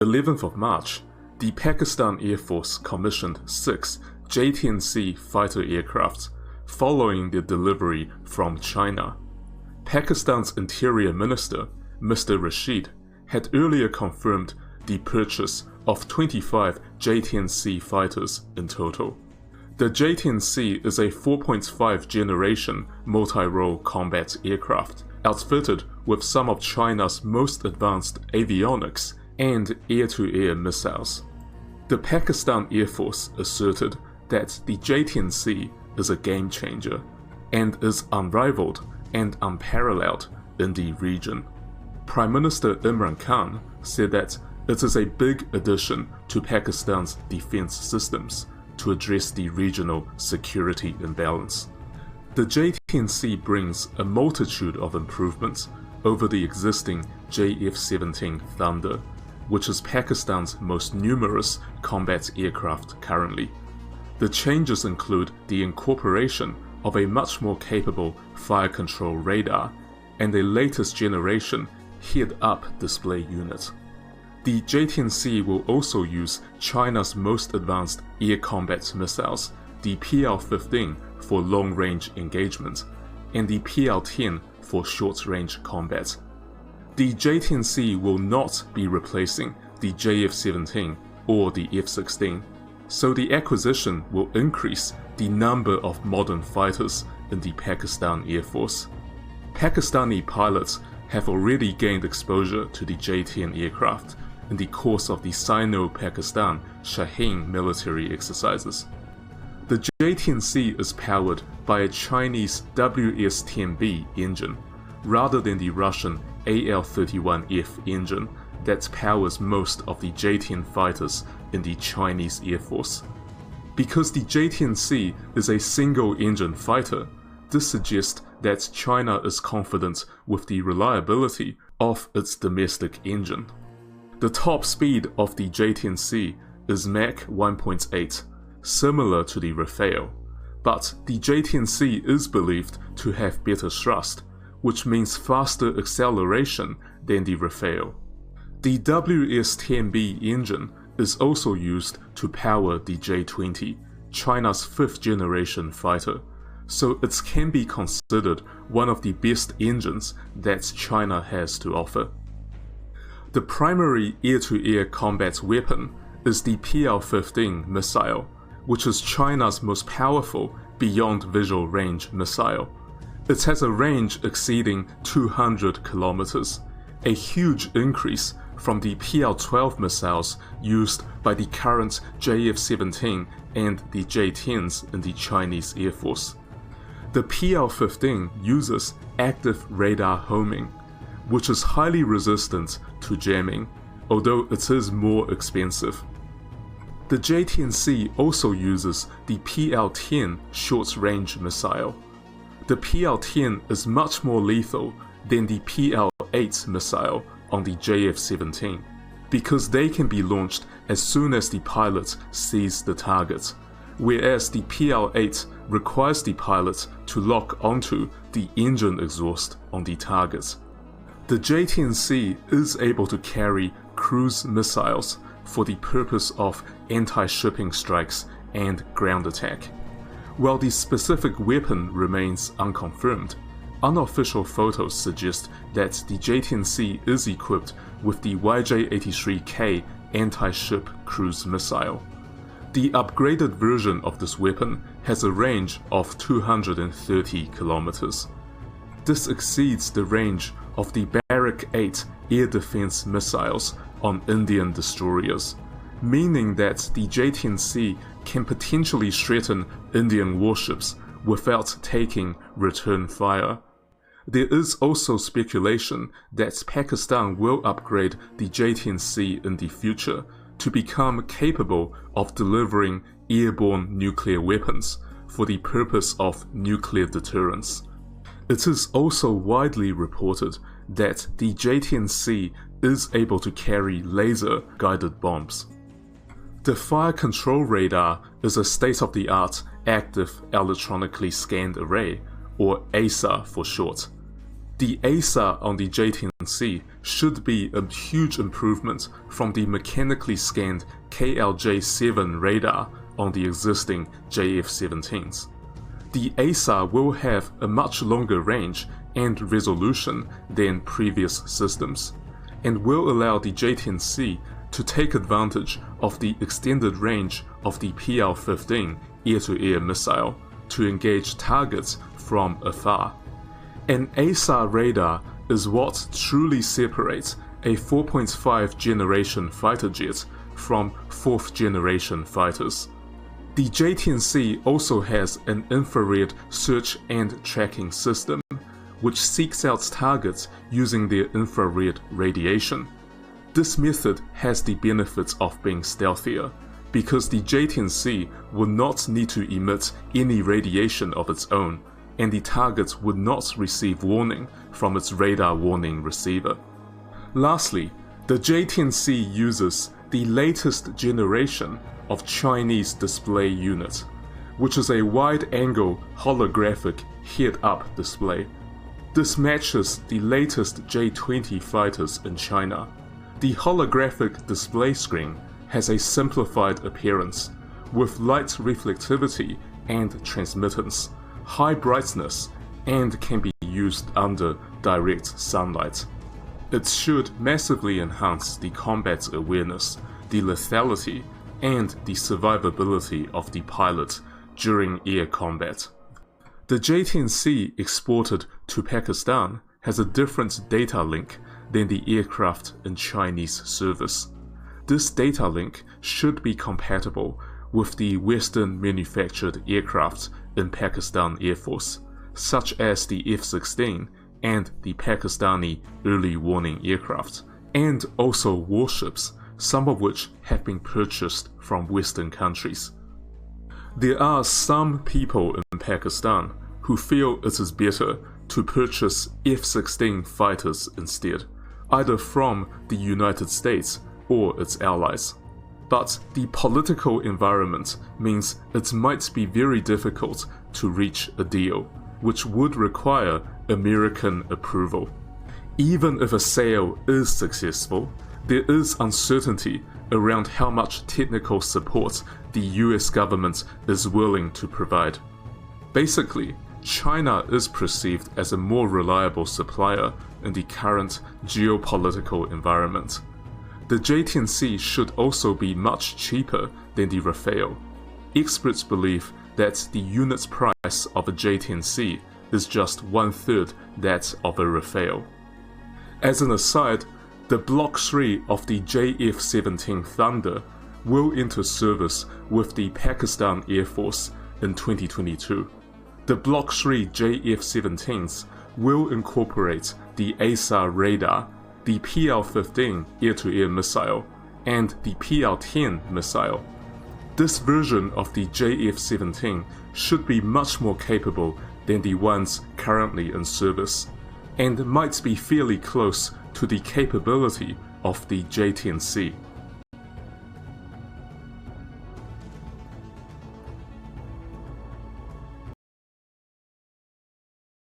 11th of March, the Pakistan Air Force commissioned 6 J-10C fighter aircraft following their delivery from China. Pakistan's Interior Minister, Mr. Rashid, had earlier confirmed the purchase of 25 J-10C fighters in total. The J-10C is a 4.5 generation multi-role combat aircraft outfitted with some of China's most advanced avionics and air-to-air missiles. The Pakistan Air Force asserted that the J-10C is a game changer and is unrivaled and unparalleled in the region. Prime Minister Imran Khan said that it is a big addition to Pakistan's defense systems to address the regional security imbalance. The J-10C brings a multitude of improvements over the existing JF-17 Thunder, which is Pakistan's most numerous combat aircraft currently. The changes include the incorporation of a much more capable fire control radar and a latest generation head-up display unit. The J-10C will also use China's most advanced air combat missiles, the PL-15 for long-range engagement, and the PL-10 for short-range combat. The J-10C will not be replacing the JF-17 or the F-16, so the acquisition will increase the number of modern fighters in the Pakistan Air Force. Pakistani pilots have already gained exposure to the J-10 aircraft in the course of the Sino-Pakistan Shaheen military exercises. The J-10C is powered by a Chinese WS-10B engine, rather than the Russian AL-31F engine that powers most of the J-10 fighters in the Chinese Air Force. Because the J-10C is a single-engine fighter, this suggests that China is confident with the reliability of its domestic engine. The top speed of the J-10C is Mach 1.8, similar to the Rafale, but the J-10C is believed to have better thrust, which means faster acceleration than the Rafale. The WS-10B engine is also used to power the J-20, China's 5th generation fighter, so it can be considered one of the best engines that China has to offer. The primary air-to-air combat weapon is the PL-15 missile, which is China's most powerful beyond visual range missile. It has a range exceeding 200 kilometers, a huge increase from the PL-12 missiles used by the current JF-17 and the J-10s in the Chinese Air Force. The PL-15 uses active radar homing, which is highly resistant to jamming, although it is more expensive. The J-10C also uses the PL-10 short-range missile. The PL-10 is much more lethal than the PL-8 missile on the JF-17, because they can be launched as soon as the pilot sees the target, whereas the PL-8 requires the pilot to lock onto the engine exhaust on the target. The J-10C is able to carry cruise missiles for the purpose of anti-shipping strikes and ground attack. While the specific weapon remains unconfirmed, unofficial photos suggest that the J-10C is equipped with the YJ-83K anti-ship cruise missile. The upgraded version of this weapon has a range of 230 kilometers. This exceeds the range of the Barak 8 air defense missiles on Indian destroyers, meaning that the J-10C can potentially threaten Indian warships without taking return fire. There is also speculation that Pakistan will upgrade the J-10C in the future to become capable of delivering airborne nuclear weapons for the purpose of nuclear deterrence. It is also widely reported that the J-10C is able to carry laser-guided bombs. The Fire Control Radar is a state-of-the-art active electronically scanned array, or AESA for short. The ASAR on the J-10C should be a huge improvement from the mechanically scanned KLJ-7 radar on the existing JF-17s. The ASAR will have a much longer range and resolution than previous systems, and will allow the J-10C to take advantage of the extended range of the PL-15 air-to-air missile to engage targets from afar. An ASAR radar is what truly separates a 4.5 generation fighter jet from 4th generation fighters. The J-10C also has an infrared search and tracking system, which seeks out targets using their infrared radiation. This method has the benefits of being stealthier, because the J-10C would not need to emit any radiation of its own, and the targets would not receive warning from its radar warning receiver. Lastly, the J-10C uses the latest generation of Chinese display unit, which is a wide-angle holographic head-up display. This matches the latest J-20 fighters in China. The holographic display screen has a simplified appearance, with light reflectivity and transmittance, high brightness, and can be used under direct sunlight. It should massively enhance the combat awareness, the lethality, and the survivability of the pilot during air combat. The J-10C exported to Pakistan has a different data link than the aircraft in Chinese service. This data link should be compatible with the Western manufactured aircraft in Pakistan Air Force, such as the F-16 and the Pakistani early warning aircraft, and also warships, some of which have been purchased from Western countries. There are some people in Pakistan who feel it is better to purchase F-16 fighters instead, either from the United States or its allies. But the political environment means it might be very difficult to reach a deal, which would require American approval. Even if a sale is successful, there is uncertainty around how much technical support the US government is willing to provide. Basically, China is perceived as a more reliable supplier in the current geopolitical environment. The J-10C should also be much cheaper than the Rafale. Experts believe that the unit price of a J-10C is just 1/3 that of a Rafale. As an aside, the Block 3 of the JF-17 Thunder will enter service with the Pakistan Air Force in 2022. The Block 3 JF-17s will incorporate the ASAR radar, the PL-15 air-to-air missile, and the PL-10 missile. This version of the JF-17 should be much more capable than the ones currently in service, and might be fairly close to the capability of the J-10C.